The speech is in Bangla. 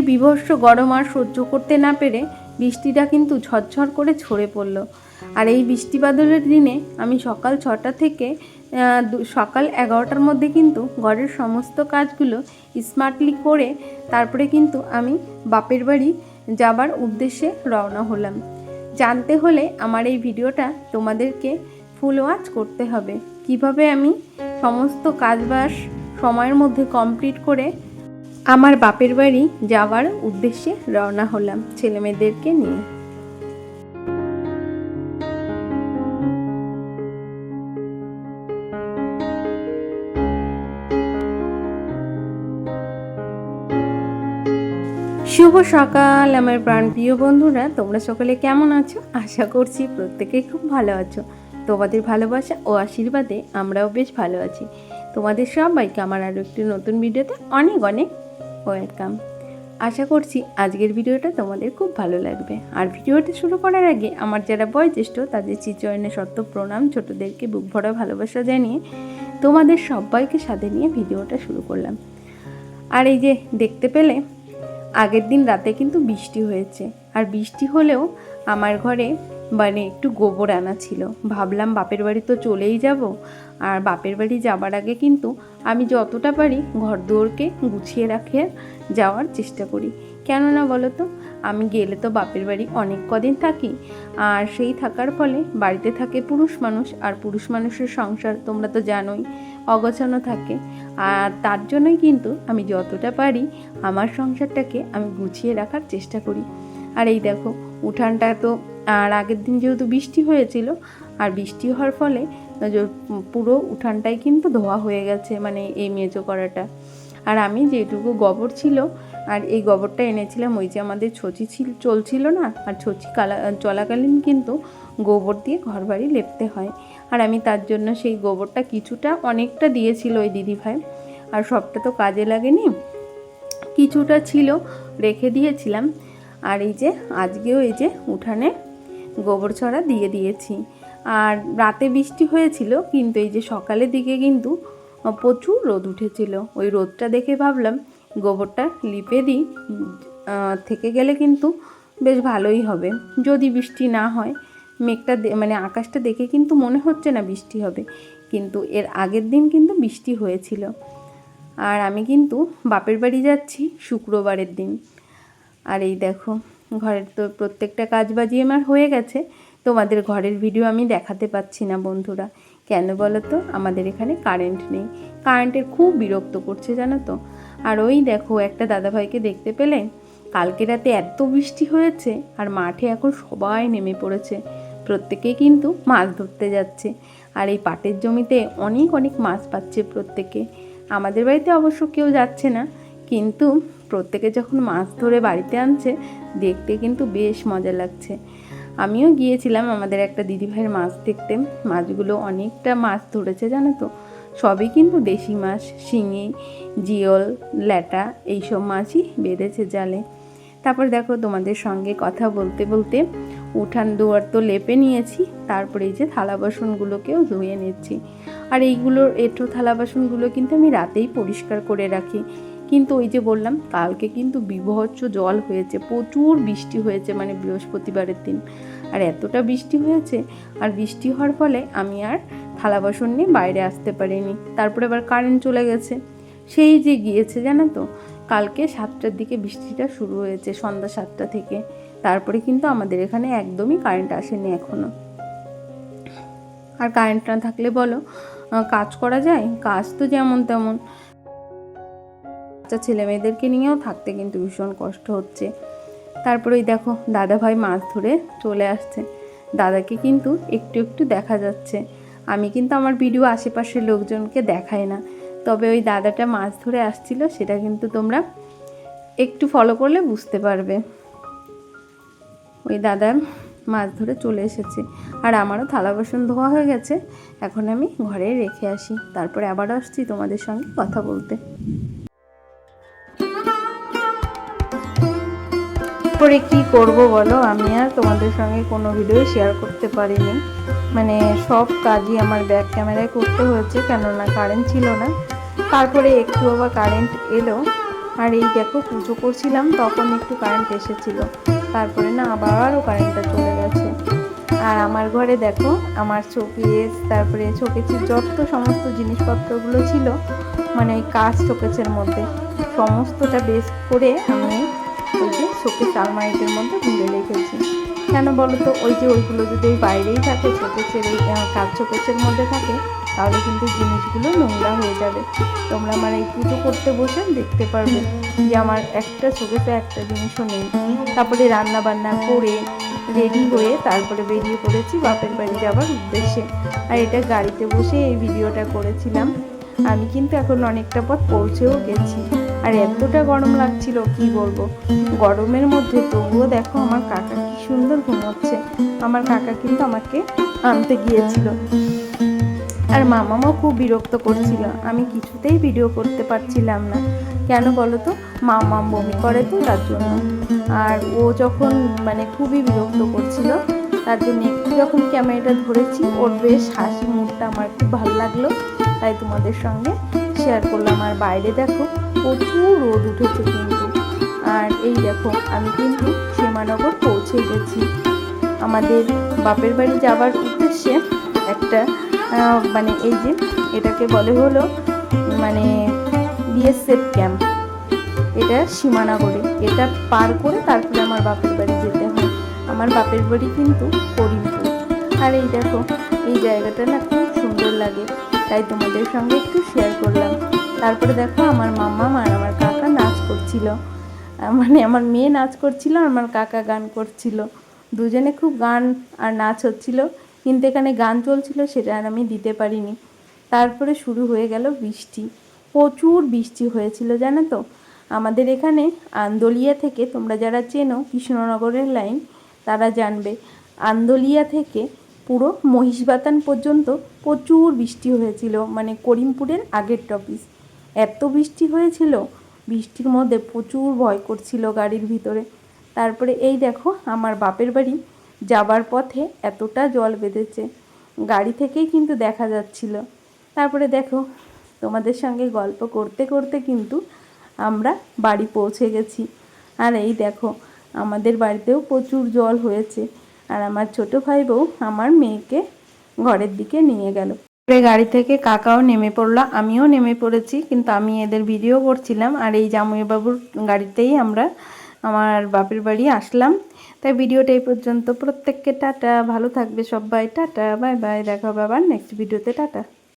বীভৎস গরম আর সহ্য করতে না পেরে বৃষ্টিটা কিন্তু ঝরঝর করে ঝরে পড়লো। আর এই বৃষ্টি বাদলের দিনে আমি সকাল 6টা থেকে সকাল 11টার মধ্যে কিন্তু ঘরের সমস্ত কাজগুলো স্মার্টলি করে তারপরে কিন্তু আমি বাপের বাড়ি যাবার উদ্দেশ্যে রওনা হলাম। জানতে হলে আমার এই ভিডিওটা তোমাদেরকে ফুল ওয়াচ করতে হবে, কিভাবে আমি সমস্ত কাজবাজ সময়ের মধ্যে কমপ্লিট করে আমার বাপের বাড়ি যাওয়ার উদ্দেশ্যে রওনা হলাম ছেলেমেয়েদেরকে নিয়ে। শুভ সকাল আমার প্রাণপ্রিয় বন্ধুরা, তোমরা সকলে কেমন আছো? আশা করছি প্রত্যেকেই খুব ভালো আছো। তোমাদের ভালোবাসা ও আশীর্বাদে আমরাও বেশ ভালো আছি। তোমাদের সবাইকে আমার আরও একটি নতুন ভিডিওতে অনেক অনেক ওয়েলকাম। আশা করছি আজকের ভিডিওটা তোমাদের খুব ভালো লাগবে। আর ভিডিওটা শুরু করার আগে আমার যারা বয়োজ্যেষ্ঠ তাদের চিচরণে শত প্রণাম, ছোটদেরকে বুক ভরা ভালোবাসা জানিয়ে তোমাদের সবাইকে সাথে নিয়ে ভিডিওটা শুরু করলাম। আর এই যে দেখতে পেলে আগের দিন রাতে কিন্তু বৃষ্টি হয়েছে, আর বৃষ্টি হলেও আমার ঘরে মানে একটু গোবর আনা ছিল। ভাবলাম বাপের বাড়ি তো চলেই যাব, আর বাপের বাড়ি যাবার আগে কিন্তু আমি যতটা পারি ঘর দুয়ারকে গুছিয়ে রাখে যাওয়ার চেষ্টা করি। কেননা বলো তো, আমি গেলে তো বাপের বাড়ি অনেক কদিন থাকি, আর সেই থাকার ফলে বাড়িতে থাকে পুরুষ মানুষ, আর পুরুষ মানুষের সংসার তোমরা তো জানোই অগোছানো থাকে। আর তার জন্যই কিন্তু আমি যতটা পারি আমার সংসারটাকে আমি গুছিয়ে রাখার চেষ্টা করি। আর এই দেখো উঠানটা তো, আর আগের দিন যেহেতু বৃষ্টি হয়েছিল, আর বৃষ্টি হওয়ার ফলে পুরো উঠানটাই কিন্তু ধোয়া হয়ে গেছে, মানে এই মেজো করাটা। আর আমি যেটুকু গোবর ছিল, আর এই গোবরটা এনেছিলাম ওই যে আমাদের ছচি চলছিল না, আর ছচি চলাকালীন কিন্তু গোবর দিয়ে ঘর বাড়ি লেপতে হয়। আর আমি তার জন্য সেই গোবরটা কিছুটা অনেকটা দিয়েছিল ওই দিদিভাই, আর সবটা তো কাজে লাগেনি, কিছুটা ছিল রেখে দিয়েছিলাম। আর এই যে আজকেও এই যে উঠানে গোবর ছড়া দিয়ে দিয়েছি। আর রাতে বৃষ্টি হয়েছিল, কিন্তু এই যে সকালের দিকে কিন্তু প্রচুর রোদ উঠেছিল। ওই রোদটা দেখে ভাবলাম গোবরটা লিপে দিই, থেকে গেলে কিন্তু বেশ ভালোই হবে যদি বৃষ্টি না হয়। মেঘটা মানে আকাশটা দেখে কিন্তু মনে হচ্ছে না বৃষ্টি হবে, কিন্তু এর আগের দিন কিন্তু বৃষ্টি হয়েছিল। আর আমি কিন্তু বাপের বাড়ি যাচ্ছি শুক্রবারের দিন। আর এই দেখো ঘরের তো প্রত্যেকটা কাজ বাজি আমার হয়ে গেছে। তোমাদের ঘরের ভিডিও আমি দেখাতে পাচ্ছি না বন্ধুরা, কেন বলো তো, আমাদের এখানে কারেন্ট নেই। কারেন্টের খুব বিরক্ত করছে জানো তো। আর ওই দেখো একটা দাদাভাইকে দেখতে পেলে, কালকে রাতে এত বৃষ্টি হয়েছে আর মাঠে এখন সবাই নেমে পড়েছে, প্রত্যেকেই কিন্তু মাছ ধরতে যাচ্ছে। আর এই পাটের জমিতে অনেক অনেক মাছ পাচ্ছে প্রত্যেকে। আমাদের বাড়িতে অবশ্য কেউ যাচ্ছে না, কিন্তু প্রত্যেকে যখন মাছ ধরে বাড়িতে আনছে দেখতে কিন্তু বেশ মজা লাগছে। আমিও গিয়েছিলাম আমাদের একটা দিদিভাইয়ের মাছ দেখতে। মাছগুলো অনেকটা মাছ ধরেছে জানো তো, সবই কিন্তু দেশি মাছ, শিঙি, জিওল, ল্যাটা এইসব মাছই বেঁধেছে জালে। তারপর দেখো তোমাদের সঙ্গে কথা বলতে বলতে উঠান দুয়ার তো লেপে নিয়েছি, তারপরে এই যে থালা বাসনগুলোকেও ধুয়ে নিচ্ছি। আর এইগুলোর এঁঠো থালা বাসনগুলো কিন্তু আমি রাতেই পরিষ্কার করে রাখি, কিন্তু ওই যে বললাম কালকে কিন্তু বীভৎস জল হয়েছে, প্রচুর বৃষ্টি হয়েছে, মানে বৃহস্পতিবারের দিন। আর এতটা বৃষ্টি হয়েছে, আর বৃষ্টি হওয়ার ফলে আমি আর থালা বাসন নিয়ে বাইরে আসতে পারিনি। তারপরে আবার কারেন্ট চলে গেছে, সেই যে গিয়েছে জানো তো, কালকে 7টার দিকে বৃষ্টিটা শুরু হয়েছে, সন্ধ্যা 7টা থেকে। তারপরে কিন্তু আমাদের এখানে একদমই কারেন্ট আসেনি এখনও। আর কারেন্ট না থাকলে বলো কাজ করা যায়? কাজ তো যেমন তেমন, বাচ্চা ছেলে মেয়েদেরকে নিয়েও থাকতে কিন্তু ভীষণ কষ্ট হচ্ছে। তারপরে ওই দেখো দাদাভাই মাছ ধরে চলে আসছে, দাদাকে কিন্তু একটু একটু দেখা যাচ্ছে। আমি কিন্তু আমার ভিডিও আশেপাশের লোকজনকে দেখাই না, তবে ওই দাদাটা মাছ ধরে আসছিল সেটা কিন্তু তোমরা একটু ফলো করলে বুঝতে পারবে। ওই দাদা মাছ ধরে চলে এসেছে। আর আমারও থালা বাসন ধোয়া হয়ে গেছে, এখন আমি ঘরে রেখে আসি, তারপরে আবার আসছি তোমাদের সঙ্গে কথা বলতে। পরে কি করব বলো, আমি আর তোমাদের সঙ্গে কোনো ভিডিও শেয়ার করতে পারিনি, মানে সব কাজই আমার ব্যাক ক্যামেরায় করতে হয়েছে, কেননা কারেন্ট ছিল না। তারপরে একটু আবার কারেন্ট এলো, আর এই দেখো পুজো করছিলাম তখন একটু কারেন্ট এসেছিল, তারপরে না আবারও কারেন্টটা চলে গেছে। আর আমার ঘরে দেখো আমার শোকেস, তারপরে শোকেসের যত সমস্ত জিনিসপত্রগুলো ছিল, মানে ওই কাঁচ শোকেসের মধ্যে সমস্তটা বেশ করে আমি ওই যে শোকেস আলমারিটার মধ্যে ভুলে রেখেছি। কেন বলো তো, ওই যে ওইগুলো যদি ওই বাইরেই থাকে, শোকেসের এই কাঁচ শোকেসের মধ্যে থাকে, তাহলে কিন্তু জিনিসগুলো নোংরা হয়ে যাবে। তোমরা আমার এই পুজো করতে বসে দেখতে পারবে যে আমার একটা শোকেসে একটা জিনিসও নেই। তারপরে রান্না বান্না করে রেডি হয়ে তারপরে বেরিয়ে পড়েছি বাপের বাড়ি যাওয়ার উদ্দেশ্যে। আর এটা গাড়িতে বসে এই ভিডিওটা করেছিলাম। আমি কিন্তু এখন অনেকটা পথ পৌঁছেও গেছি। আর এতটা গরম লাগছিল কি বলবো, গরমের মধ্যে তবুও দেখো আমার কাকা কি সুন্দর ঘুমোচ্ছে। আমার কাকা কিন্তু আমাকে আনতে গিয়েছিল। আর মামাও খুব বিরক্ত করছিল, আমি কিছুতেই ভিডিও করতে পারছিলাম না। কেন বলো তো, মামা বমি করে তো তার জন্য। আর ও যখন মানে খুবই বিরক্ত করছিল, তার জন্য একটু যখন ক্যামেরাটা ধরেছি, ওর বেশ হাসি মুখটা আমার খুব ভালো লাগলো, তাই তোমাদের সঙ্গে শেয়ার করলাম। আর বাইরে দেখো প্রচুর রোদ উঠেছে কিন্তু। আর এই দেখো আমি কিন্তু সীমানগর পৌঁছে গেছি। আমাদের বাপের বাড়ি যাবার উদ্দেশ্যে একটা মানে এই যে এটাকে বলে হলো মানে বিএসএফ ক্যাম্প, এটা সীমানগরে। এটা পার করে তারপরে আমার বাপের বাড়ি যেতে হয়। আমার বাপের বাড়ি কিন্তু করিমপুর। আর এই দেখো এই জায়গাটা না খুব সুন্দর লাগে, তাই তোমাদের সঙ্গে একটু শেয়ার করলাম। তারপরে দেখো আমার মামা আর আমার কাকা নাচ করছিল, মানে আমার মেয়ে নাচ করছিল আর আমার কাকা গান করছিল। দুজনে খুব গান আর নাচ হচ্ছিল, কিন্তু এখানে গান চলছিল সেটা আর আমি দিতে পারিনি। তারপরে শুরু হয়ে গেল বৃষ্টি, প্রচুর বৃষ্টি হয়েছিল জানো তো। আমাদের এখানে আন্দোলিয়া থেকে, তোমরা যারা চেনো কৃষ্ণনগরের লাইন তারা জানবে, আন্দোলিয়া থেকে পুরো মহিষবাতান পর্যন্ত প্রচুর বৃষ্টি হয়েছিল, মানে করিমপুরের আগের টপিস। এত বৃষ্টি হয়েছিল, বৃষ্টির মধ্যে প্রচুর ভয় করছিল গাড়ির ভিতরে। তারপরে এই দেখো আমার বাপের বাড়ি যাবার পথে এতটা জল বেঁধেছে, গাড়ি থেকেই কিন্তু দেখা যাচ্ছিল। তারপরে দেখো তোমাদের সঙ্গে গল্প করতে করতে কিন্তু আমরা বাড়ি পৌঁছে গেছি। আর এই দেখো আমাদের বাড়িতেও প্রচুর জল হয়েছে। আর আমার ছোটো ভাই বউ আমার মেয়েকে ঘরের দিকে নিয়ে গেল। গাড়ি থেকে কাকাও নেমে পড়লো, আমিও নেমে পড়েছি, কিন্তু আমি এদের ভিডিও করছিলাম। আর এই জামাইবাবুর গাড়িতেই আমরা আমার বাপের বাড়ি আসলাম। তাই ভিডিওটা এই পর্যন্ত। প্রত্যেককে টাটা, ভালো থাকবে সবাই, টাটা, বাই বাই, দেখা হবে আবার নেক্সট ভিডিওতে, টাটা।